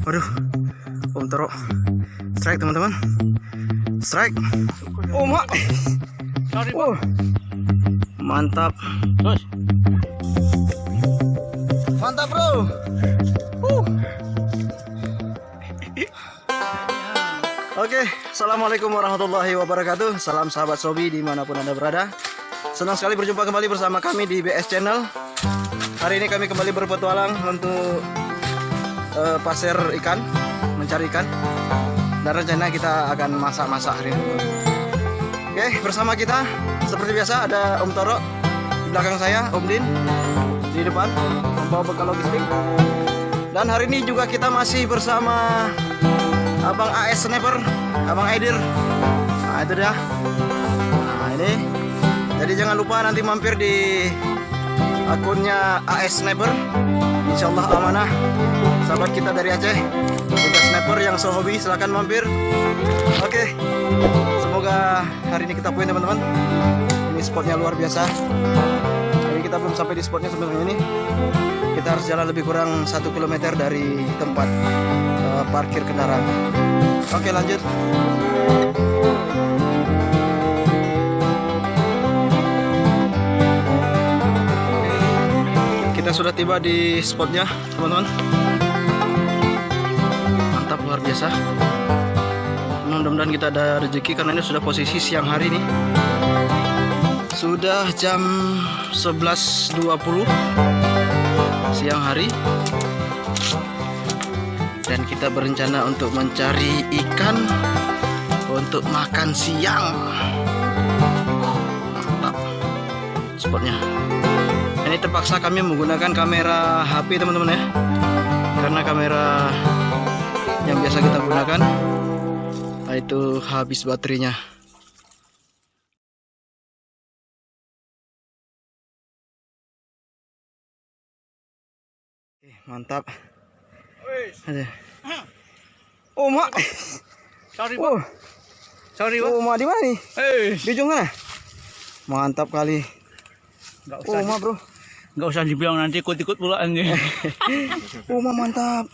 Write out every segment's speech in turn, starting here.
Waduh, Toro strike teman-teman, strike. Oh mak, mantap, mantap bro. Oke, assalamualaikum warahmatullahi wabarakatuh. Salam sahabat Sobi dimanapun anda berada. Senang sekali berjumpa kembali bersama kami di BS Channel. Hari ini kami kembali berpetualang untuk pasir ikan, mencari ikan. Dan rencana kita akan masak-masak hari ini. Oke, bersama kita seperti biasa ada Om Toro di belakang saya, Om Din di depan membawa bekal logistik. Dan hari ini juga kita masih bersama Abang AS Sniper, Abang Aidir. Nah itu dah. Nah ini. Jadi jangan lupa nanti mampir di akunnya AS Sniper. Insyaallah amanah. Sahabat kita dari Aceh, juga sniper yang sehobi, silahkan mampir. Oke, semoga hari ini kita poin teman-teman. Ini spotnya luar biasa. Jadi kita belum sampai di spotnya sebenarnya ini. Kita harus jalan lebih kurang 1 km dari tempat parkir kendaraan. Oke lanjut. Kita sudah tiba di spotnya teman-teman. Mantap, luar biasa. Mudah-mudahan kita ada rezeki karena ini sudah posisi siang hari nih. Sudah jam 11.20 siang hari. Dan kita berencana untuk mencari ikan untuk makan siang. Mantap spotnya. Ini terpaksa kami menggunakan kamera HP teman-teman ya, karena kamera yang biasa kita gunakan itu habis baterainya. Oke, mantap. Ada. Oh mak, sorry bang. Sorry bang. Oh mak di mana nih? Di ujung mana? Mantap kali. Oh mak bro. Nggak usah dibilang, nanti ikut-ikut pulaan nih. Oh mak mantap.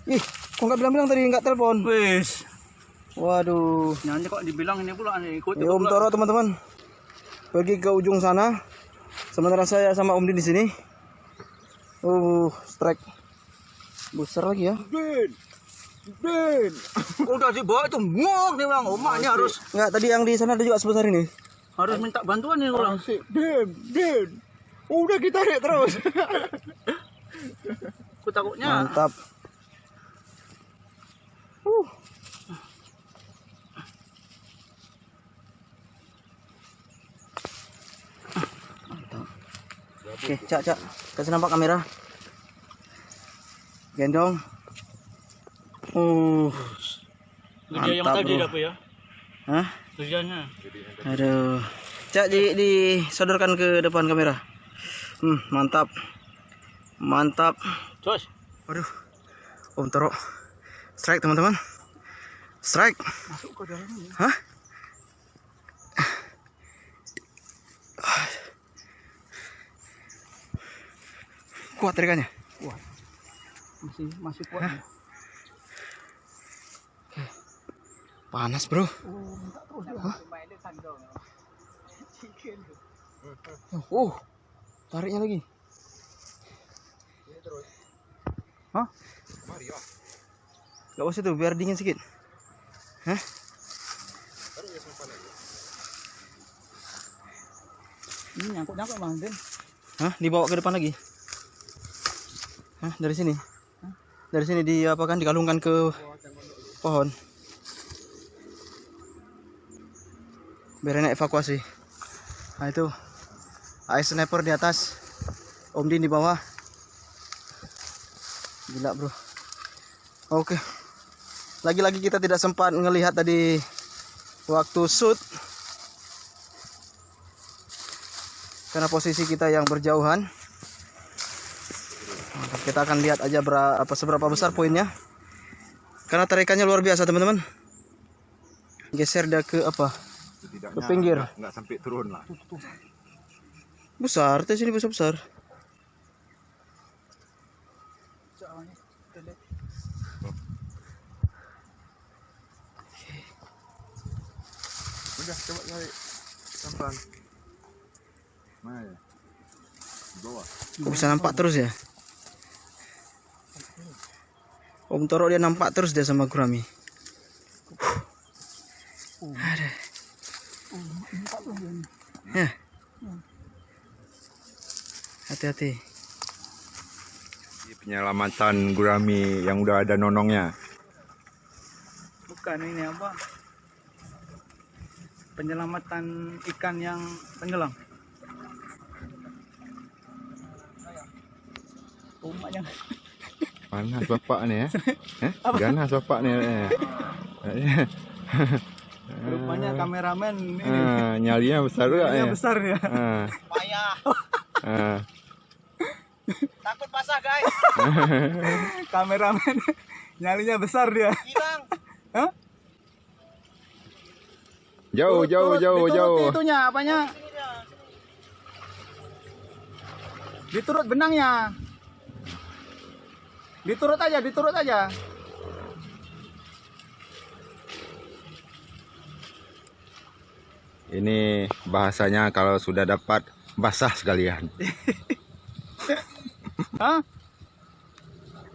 Ih, kok nggak bilang-bilang tadi, nggak telepon? Wis. Waduh. Nanti kok dibilang ini pulaan nih, ikut. Om Toro teman-teman pergi ke ujung sana, sementara saya sama Om Din di sini. Strike besar lagi ya. Ben. Udah dibawa itu ngok nih bang. Omaknya harus. Enggak, tadi yang di sana ada juga sebesar ini. Harus minta bantuan nih orang. Den. Udah kita tarik terus. Aku takutnya. Mantap. Mantap. Oke, Cak. Kasih nampak kamera. Gendong. Kerja yang tadi apa ya? Hah? Kerjanya. Aduh. Cak, disodorkan ke depan kamera. Mantap. Mantap. Jos. Waduh. Om Toro strike teman-teman. Strike. Masuk ke dalamnya. Hah? Kuat tarikannya? Kuat. Masih kuat. Ya? Panas bro. Hah? Tariknya lagi. Hah? Gak usah tuh, biar dingin sedikit. Hah? Ini nyangkut bang Den. Hah? Dibawa ke depan lagi? Hah? Dari sini? Dari sini diapakan, dikalungkan ke pohon. Biar enak evakuasi. Nah itu AS Sniper di atas, Om Din di bawah. Gila bro. Oke. Lagi-lagi kita tidak sempat ngelihat tadi waktu shoot, karena posisi kita yang berjauhan. Kita akan lihat aja seberapa besar poinnya, karena tarikannya luar biasa teman-teman. Geser dia ke apa? Ke pinggir. Nggak sampai turun lah. Besar, tes ini besar. Coba cari sampan. Mana ya? Di bawah. Bisa nampak terus ya. Om Toro dia nampak terus dia sama Gurame. Ada. Ya. Hati-hati. Penyelamatan Gurame yang udah ada nonongnya. Bukan, ini apa? Penyelamatan ikan yang tenggelam. Umatnya. Panas bapak nih ya. Ganas bapak nih. Rupanya kameramen ini. Nyalinya besar juga ya. Besar ya. Payah. Takut basah, guys. Kameramen nyalinya besar dia. Hilang. Hah? Jauh. Diturut itunya, apanya? Diturut benangnya. Diturut aja. Ini bahasanya kalau sudah dapat basah sekalian. Hah?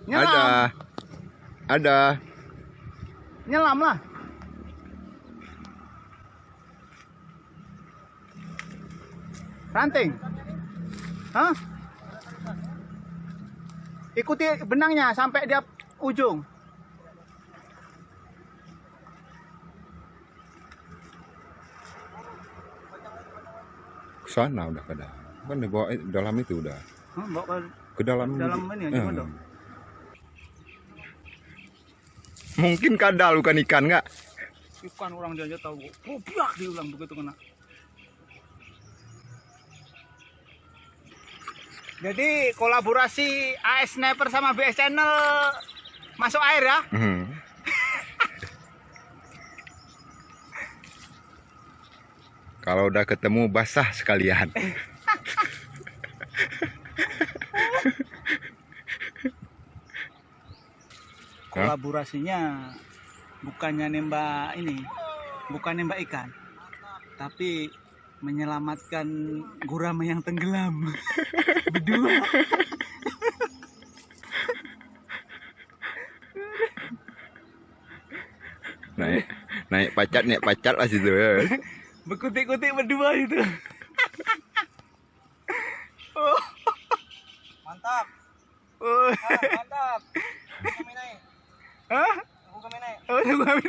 Nyelam. Ada. Nyelam lah. Ranting. Hah? Ikuti benangnya sampai dia ujung. Sana udah kada. Kan dibawa dalam itu udah. Bawa Ke dalam ini aja dong. Mungkin kadal bukan ikan enggak? Ikan orang dia aja tahu. Goblok diulang begitu kena. Jadi kolaborasi AS Sniper sama BS Channel masuk air ya. Kalau udah ketemu basah sekalian. Kolaborasinya bukannya nembak ini, bukan nembak ikan, tapi menyelamatkan gurame yang tenggelam. Berdua. naik pacat lah situ ya. Berkutik-kutik berdua itu. Mantap. Mantap. Hah? Oh, Gurame.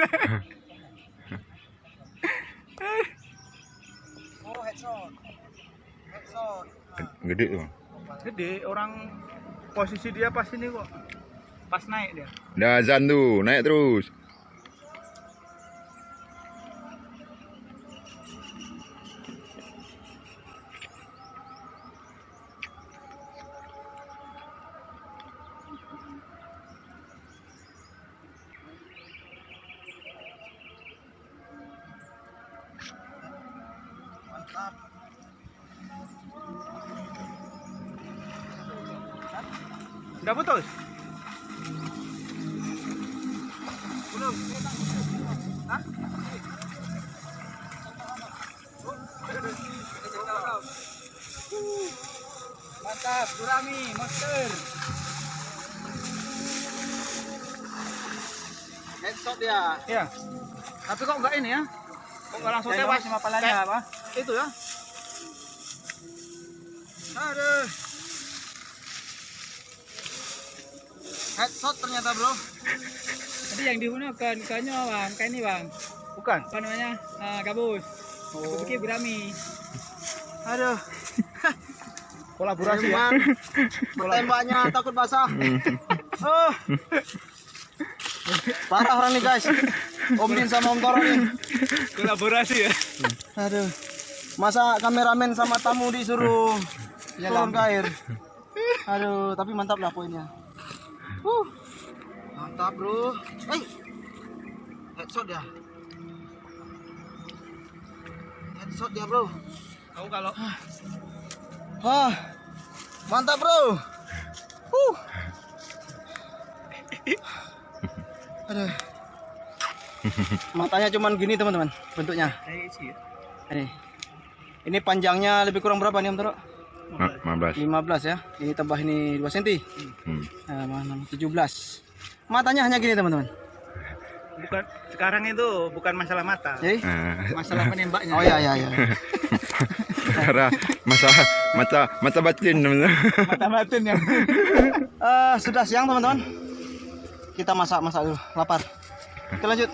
Oh, headshot. Gede tuh. Gede, orang posisi dia pas ini kok. Pas naik dia. Udah azan tuh, naik terus. Mantap. Udah putus? Belum. Hah? Mantap, Gurame, monster. Headshot dia. Iya. Tapi kok enggak ini ya? Kok enggak langsung tewas sama palanya apa? Itu ya. Aduh. Headshot ternyata, bro. Tadi yang digunakan ikannya bang, kayak ini bang, Bukan. apa namanya, gabus. Aku pikir Gurame. Aduh. Kolaborasi ya. Tembaknya takut basah. Oh. Parah orang nih, guys. Om Din sama Om Toro nih. Kolaborasi ya. Aduh. Masa kameramen sama tamu disuruh turun ke air. Aduh, tapi mantap lah poinnya. Mantap, bro. Headshot ya. Headshot ya, bro. Tahu kalau Mantap, bro. Aduh. Matanya cuman gini, teman-teman, bentuknya. Kayak sih. Ini panjangnya lebih kurang berapa nih Om Toro? 15. 15 ya. Ini tebah ini 2 cm. Hmm. 17. Matanya hanya gini teman-teman. Bukan sekarang itu bukan masalah mata, Jadi, masalah penembaknya. oh ya. Karena mata batin teman-teman. Mata batin ya. Sudah siang teman-teman. Kita masak dulu. Lapar. Kita lanjut.